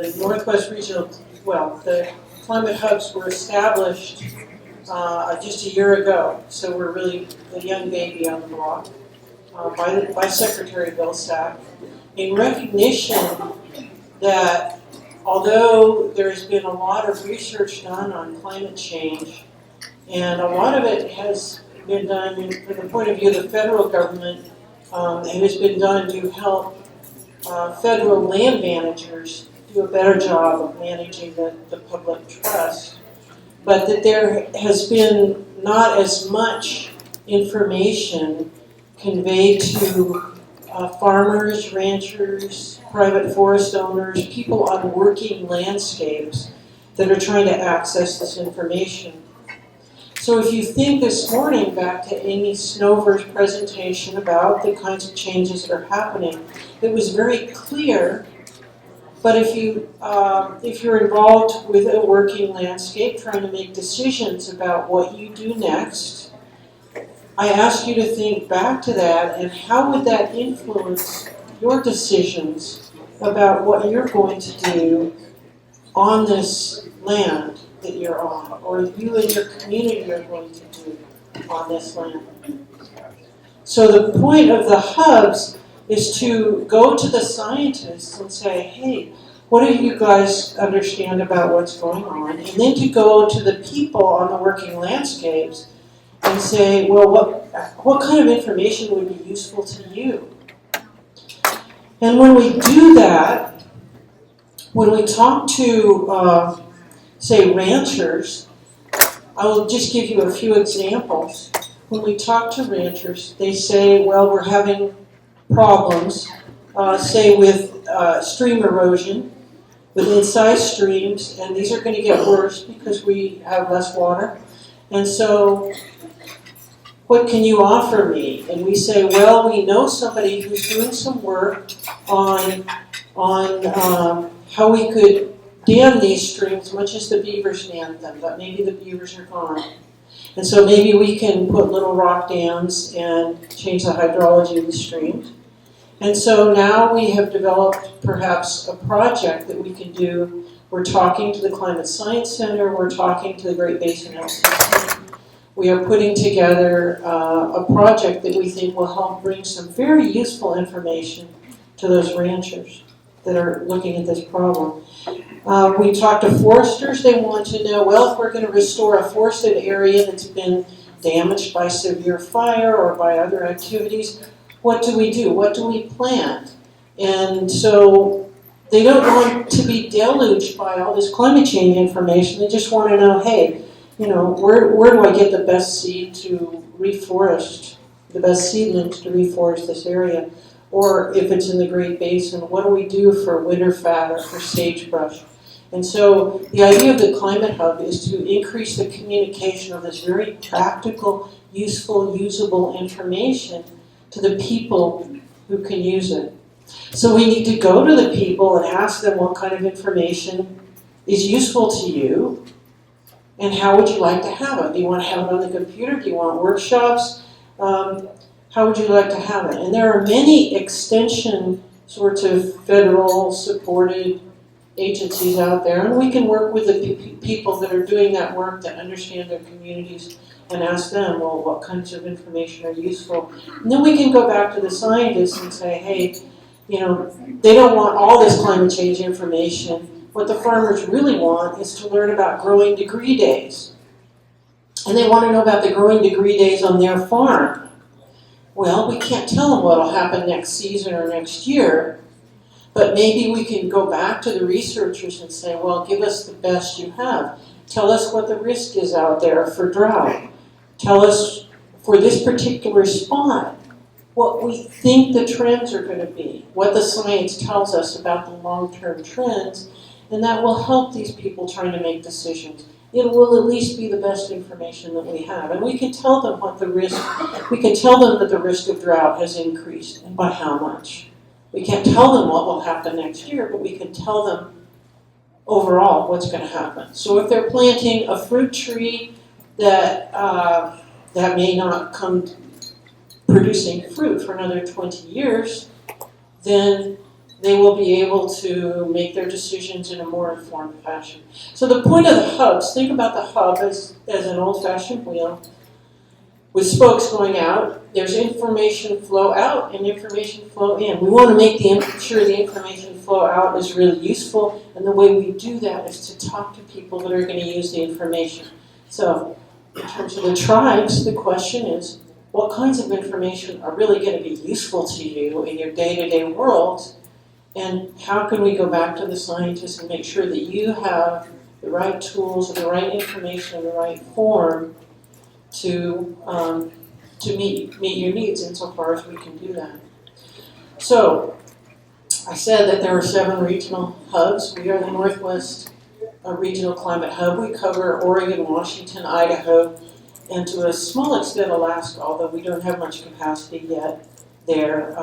The Northwest Regional, well, the climate hubs were established just a year ago, so we're really the young baby on the block by Secretary Vilsack, in recognition that although there's been a lot of research done on climate change, and a lot of it has been done from the point of view of the federal government, it has been done to help federal land managers do a better job of managing the public trust, but that there has been not as much information conveyed to farmers, ranchers, private forest owners, people on working landscapes that are trying to access this information. So if you think this morning back to Amy Snover's presentation about the kinds of changes that are happening, it was very clear. But if you're involved with a working landscape, trying to make decisions about what you do next, I ask you to think back to that and how would that influence your decisions about what you're going to do on this land that you're on, or you and your community are going to do on this land. So the point of the hubs is to go to the scientists and say, hey, what do you guys understand about what's going on? And then to go to the people on the working landscapes and say, well, what kind of information would be useful to you? And when we do that, when we talk to, say, ranchers, I will just give you a few examples. When we talk to ranchers, they say, well, we're having problems, say with stream erosion, with incised streams, and these are going to get worse because we have less water. And so, what can you offer me? And we say, well, we know somebody who's doing some work on how we could dam these streams, much as the beavers dammed them, but maybe the beavers are gone. And so maybe we can put little rock dams and change the hydrology of the streams. And so now we have developed perhaps a project that we can do. We're talking to the Climate Science Center, we're talking to the Great Basin LCC. We are putting together a project that we think will help bring some very useful information to those ranchers that are looking at this problem. We talk to foresters. They want to know, well, if we're going to restore a forested area that's been damaged by severe fire or by other activities, what do we do? What do we plant? And so they don't want to be deluged by all this climate change information. They just want to know, hey, you know, where do I get the best seed to reforest, the best seedlings to reforest this area? Or if it's in the Great Basin, what do we do for winter fat or for sagebrush? And so the idea of the Climate Hub is to increase the communication of this very practical, useful, usable information to the people who can use it. So we need to go to the people and ask them what kind of information is useful to you and how would you like to have it? Do you want to have it on the computer? Do you want workshops? How would you like to have it? And there are many extension sorts of federal supported agencies out there, and we can work with the people that are doing that work that understand their communities and ask them, well, what kinds of information are useful? And then we can go back to the scientists and say, hey, you know, they don't want all this climate change information. What the farmers really want is to learn about growing degree days. And they want to know about the growing degree days on their farm. Well, we can't tell them what will happen next season or next year, but maybe we can go back to the researchers and say, well, give us the best you have. Tell us what the risk is out there for drought. Tell us, for this particular spot, what we think the trends are going to be, what the science tells us about the long-term trends, and that will help these people trying to make decisions. It will at least be the best information that we have. And we can tell them what the risk, we can tell them that the risk of drought has increased and by how much. We can't tell them what will happen next year, but we can tell them overall what's going to happen. So if they're planting a fruit tree that may not come producing fruit for another 20 years, then they will be able to make their decisions in a more informed fashion. So the point of the hubs, think about the hub as an old-fashioned wheel with spokes going out. There's information flow out and information flow in. We want to make sure the information flow out is really useful, and the way we do that is to talk to people that are going to use the information. So in terms of the tribes, the question is, what kinds of information are really going to be useful to you in your day-to-day world? And how can we go back to the scientists and make sure that you have the right tools and the right information in the right form to meet your needs insofar as we can do that. So I said that there are 7 regional hubs. We are the Northwest Regional Climate Hub. We cover Oregon, Washington, Idaho, and to a small extent Alaska, although we don't have much capacity yet there.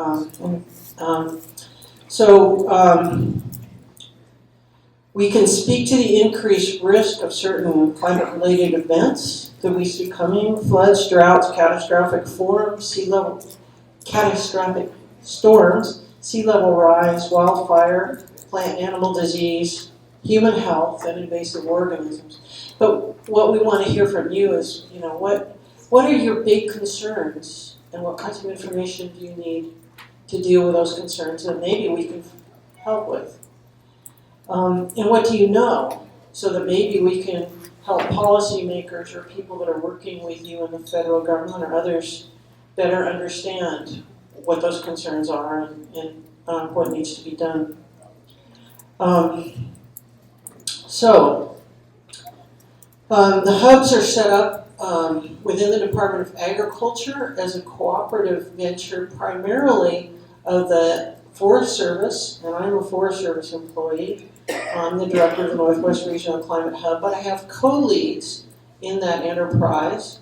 We can speak to the increased risk of certain climate-related events that we see coming: floods, droughts, catastrophic storms, sea level rise, wildfire, plant animal disease, human health, and invasive organisms. But what we want to hear from you is, what are your big concerns, and what kinds of information do you need to deal with those concerns that maybe we can help with? And what do you know, so that maybe we can help policymakers or people that are working with you in the federal government or others better understand what those concerns are and what needs to be done. The hubs are set up within the Department of Agriculture as a cooperative venture, primarily of the Forest Service, and I'm a Forest Service employee. I'm the director of the Northwest Regional Climate Hub, but I have co-leads in that enterprise.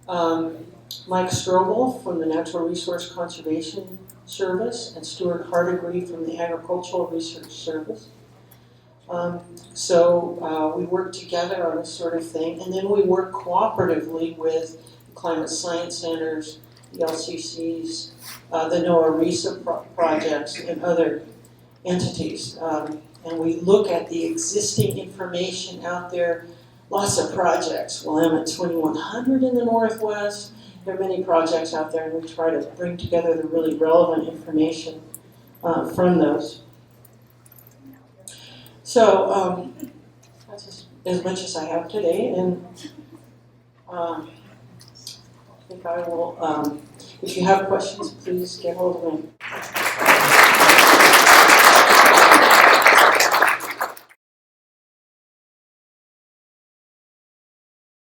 Mike Strobel from the Natural Resource Conservation Service and Stuart Hardigree from the Agricultural Research Service. We work together on this sort of thing, and then we work cooperatively with climate science centers, the LCCs, the NOAA RISA projects, and other entities. And we look at the existing information out there, lots of projects. Willamette 2100 in the Northwest. There are many projects out there, and we try to bring together the really relevant information from those. So that's as much as I have today, and I think I will, if you have questions, please get hold of me.